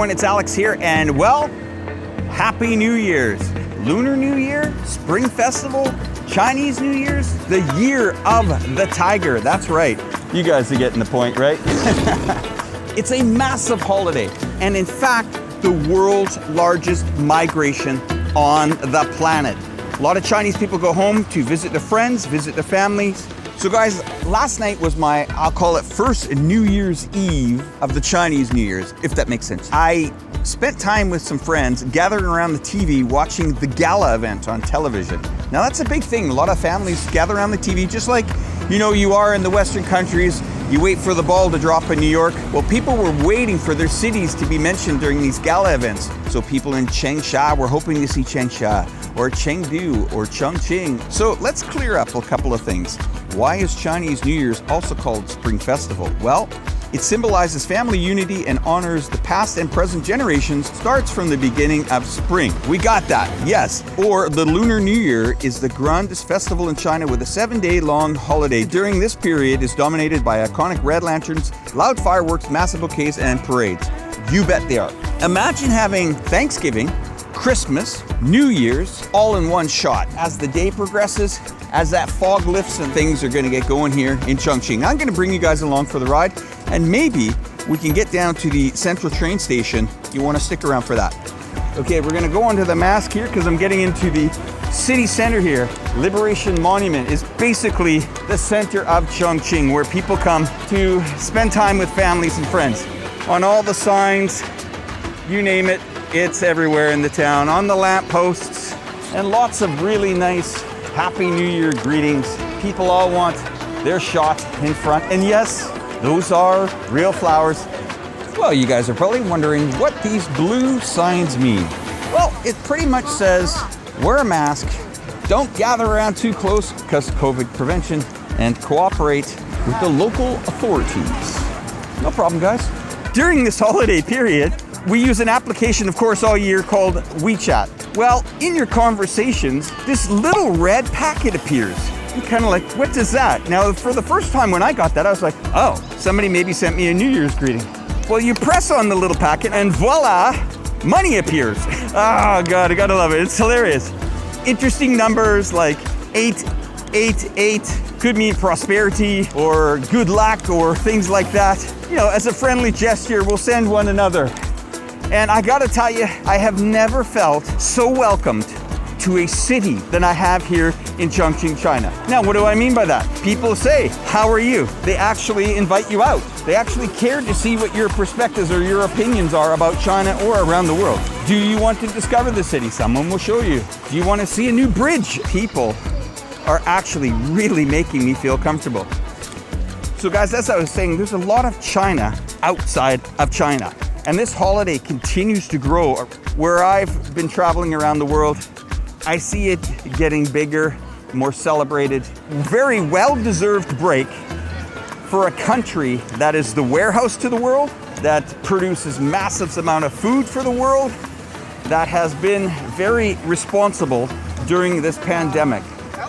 everyone, it's Alex here, and well, Happy New Year's. Lunar New Year, Spring Festival, Chinese New Year's, the year of the tiger. That's right. You guys are getting the point, right? It's a massive holiday, and in fact, the world's largest migration on the planet. A lot of Chinese people go home to visit their friends, visit their families. So guys, last night was my, I'll call it first New Year's Eve of the Chinese New Year's, if that makes sense. I spent time with some friends gathered around the TV watching the gala event on television. Now that's a big thing. A lot of families gather around the TV just like, you know, you are in the Western countries. You wait for the ball to drop in New York. Well, people were waiting for their cities to be mentioned during these gala events. So people in Changsha were hoping to see Changsha, or Chengdu, or Chongqing. So let's clear up a couple of things. Why is Chinese New Year's also called Spring Festival? Well, it symbolizes family unity and honors the past and present generations, starts from the beginning of spring. We got that, yes. Or the Lunar New Year is the grandest festival in China with a 7-day long holiday. During this period is dominated by iconic red lanterns, loud fireworks, massive bouquets, and parades. You bet they are. Imagine having Thanksgiving, Christmas, New Year's, all in one shot. As the day progresses, as that fog lifts and things are gonna get going here in Chongqing. I'm gonna bring you guys along for the ride, and maybe we can get down to the central train station. You wanna stick around for that. Okay, we're gonna go onto the mask here because I'm getting into the city center here. Liberation Monument is basically the center of Chongqing, where people come to spend time with families and friends. On all the signs, you name it, it's everywhere in the town, on the lampposts, and lots of really nice Happy New Year greetings. People all want their shot in front. And yes, those are real flowers. Well, you guys are probably wondering what these blue signs mean. Well, it pretty much says, wear a mask, don't gather around too close because COVID prevention, and cooperate with the local authorities. No problem, guys. During this holiday period, we use an application, of course, all year called WeChat. Well, in your conversations, this little red packet appears. I'm kind of like, what is that? Now, for the first time when I got that, I was like, oh, somebody maybe sent me a New Year's greeting. Well, you press on the little packet and voila, money appears. Oh God, I gotta love it. It's hilarious. Interesting numbers like 888 could mean prosperity or good luck or things like that. You know, as a friendly gesture, we'll send one another. And I gotta tell you, I have never felt so welcomed to a city than I have here in Chongqing, China. Now, what do I mean by that? People say, how are you? They actually invite you out. They actually care to see what your perspectives or your opinions are about China or around the world. Do you want to discover the city? Someone will show you. Do you want to see a new bridge? People are actually really making me feel comfortable. So guys, as I was saying, there's a lot of China outside of China. And this holiday continues to grow. Where I've been traveling around the world, I see it getting bigger, more celebrated. Very well-deserved break for a country that is the warehouse to the world, that produces massive amount of food for the world, that has been very responsible during this pandemic.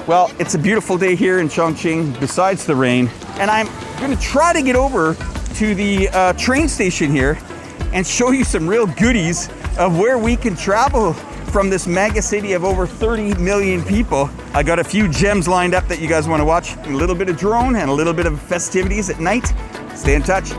Well, it's a beautiful day here in Chongqing, besides the rain, and I'm gonna try to get over to the train station here and show you some real goodies of where we can travel from this mega city of over 30 million people. I got a few gems lined up that you guys want to watch. A little bit of drone and a little bit of festivities at night. Stay in touch.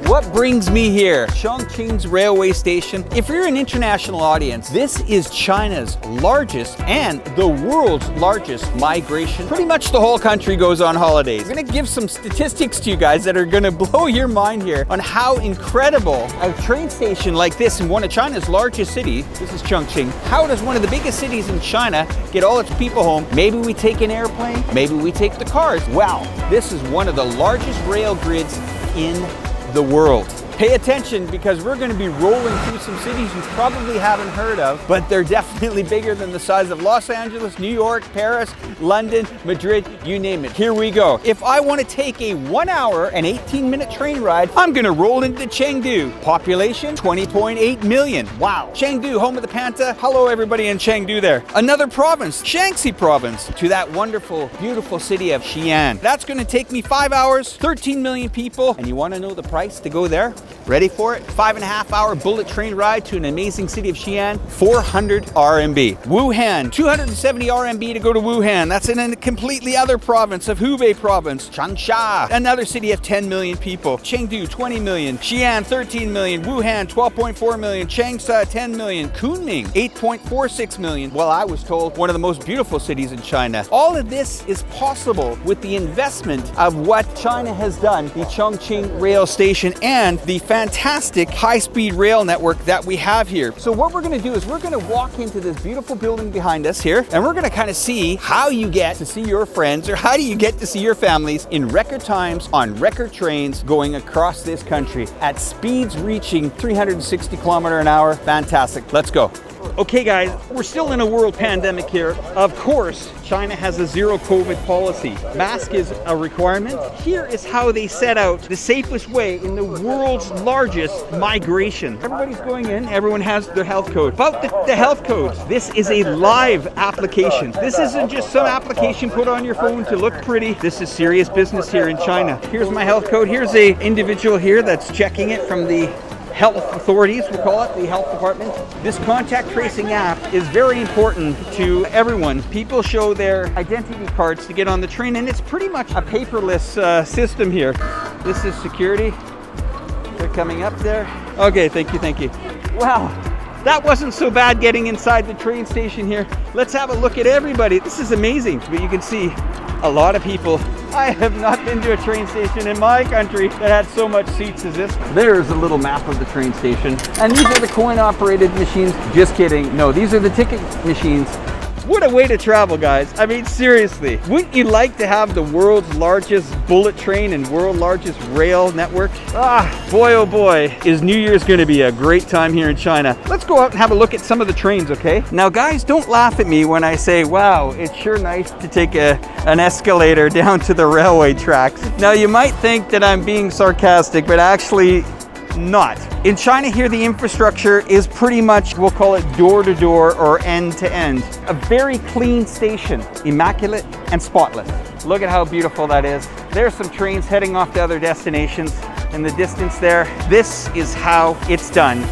What brings me here? Chongqing's railway station. If you're an international audience, this is China's largest and the world's largest migration. Pretty much the whole country goes on holidays. I'm gonna give some statistics to you guys that are gonna blow your mind here on how incredible a train station like this in one of China's largest cities, this is Chongqing, how does one of the biggest cities in China get all its people home? Maybe we take an airplane, maybe we take the cars. Wow, this is one of the largest rail grids in the world. Pay attention because we're going to be rolling through some cities you probably haven't heard of, but they're definitely bigger than the size of Los Angeles, New York, Paris, London, Madrid, you name it. Here we go. If I want to take a 1 hour and 18-minute train ride, I'm going to roll into Chengdu. Population, 20.8 million. Wow. Chengdu, home of the Panta. Hello, everybody in Chengdu there. Another province, Shaanxi province, to that wonderful, beautiful city of Xi'an. That's going to take me 5 hours, 13 million people. And you want to know the price to go there? Ready for it? 5.5-hour bullet train ride to an amazing city of Xi'an, 400 RMB. Wuhan, 270 RMB to go to Wuhan. That's in a completely other province of Hubei province. Changsha, another city of 10 million people. Chengdu, 20 million. Xi'an, 13 million. Wuhan, 12.4 million. Changsha, 10 million. Kunming, 8.46 million. Well, I was told one of the most beautiful cities in China. All of this is possible with the investment of what China has done, the Chongqing rail station and the fantastic high-speed rail network that we have here. So what we're going to do is we're going to walk into this beautiful building behind us here, and we're going to kind of see how you get to see your friends, or how do you get to see your families in record times on record trains going across this country at speeds reaching 360 kilometers an hour. Fantastic. Let's go. Okay guys, we're still in a world pandemic here. Of course, China has a zero COVID policy. Mask is a requirement. Here is how they set out the safest way in the world's largest migration. Everybody's going in, everyone has their health code. About the health codes, this is a live application. This isn't just some application put on your phone to look pretty. This is serious business here in China. Here's my health code. Here's a individual here that's checking it from the health authorities, we'll call it, the health department. This contact tracing app is very important to everyone. People show their identity cards to get on the train, and it's pretty much a paperless system here. This is security. They're coming up there. Okay, thank you, thank you. Wow, that wasn't so bad getting inside the train station here. Let's have a look at everybody. This is amazing, but you can see a lot of people. I have not been to a train station in my country that had so much seats as this. There's a little map of the train station. And these are the coin-operated machines. Just kidding. No, these are the ticket machines. What a way to travel, guys. I mean, seriously. Wouldn't you like to have the world's largest bullet train and world's largest rail network? Boy, oh boy, is New Year's going to be a great time here in China. Let's go out and have a look at some of the trains, okay? Now, guys, don't laugh at me when I say, wow, it's sure nice to take an escalator down to the railway tracks. Now, you might think that I'm being sarcastic, but actually, not. In China here, the infrastructure is pretty much, we'll call it door to door or end to end. A very clean station, immaculate and spotless. Look at how beautiful that is. There's some trains heading off to other destinations in the distance there. This is how it's done.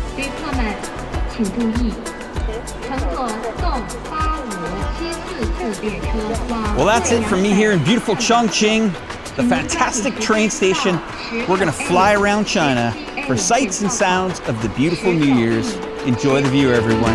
Well, that's it from me here in beautiful Chongqing, the fantastic train station. We're gonna fly around China for sights and sounds of the beautiful New Year's. Enjoy the view, everyone.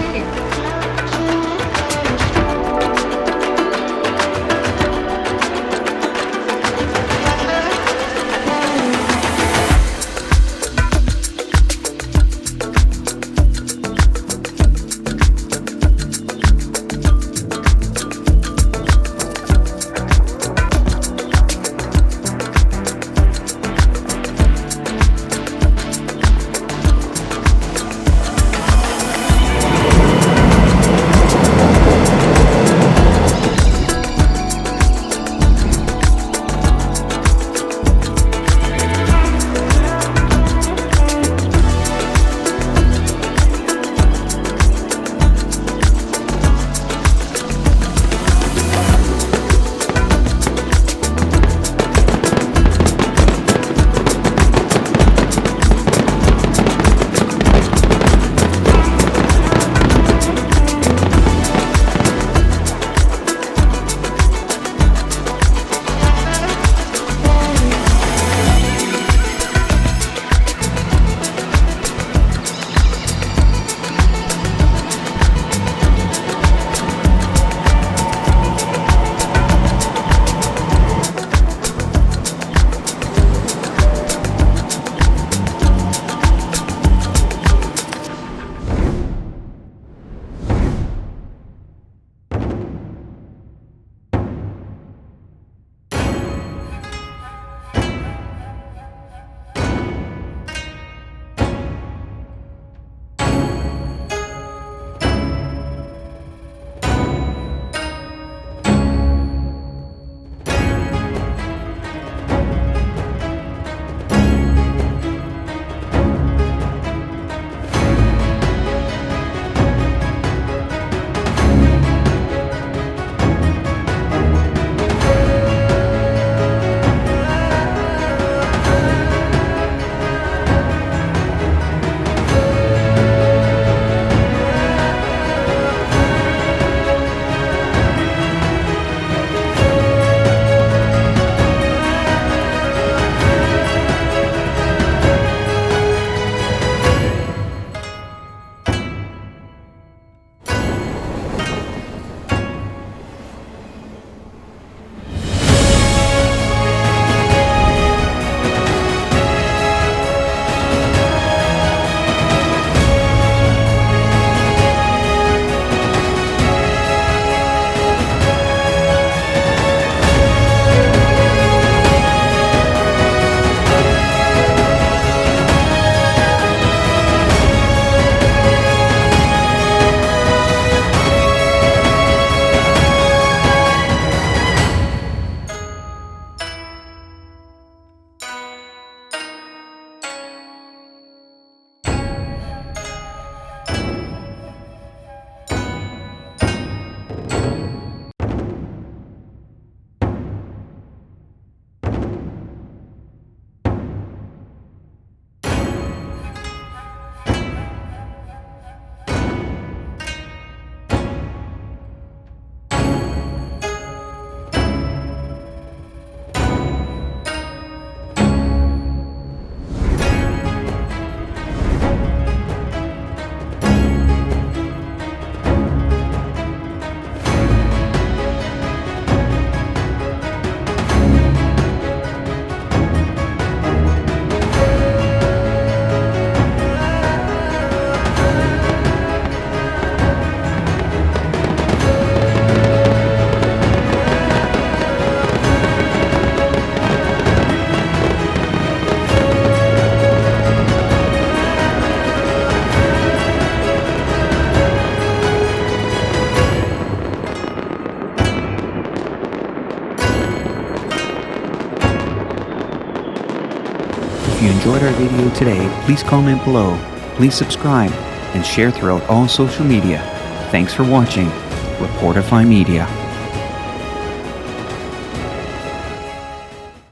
you enjoyed our video today, please comment below, please subscribe, and share throughout all social media. Thanks for watching Reporterfy Media.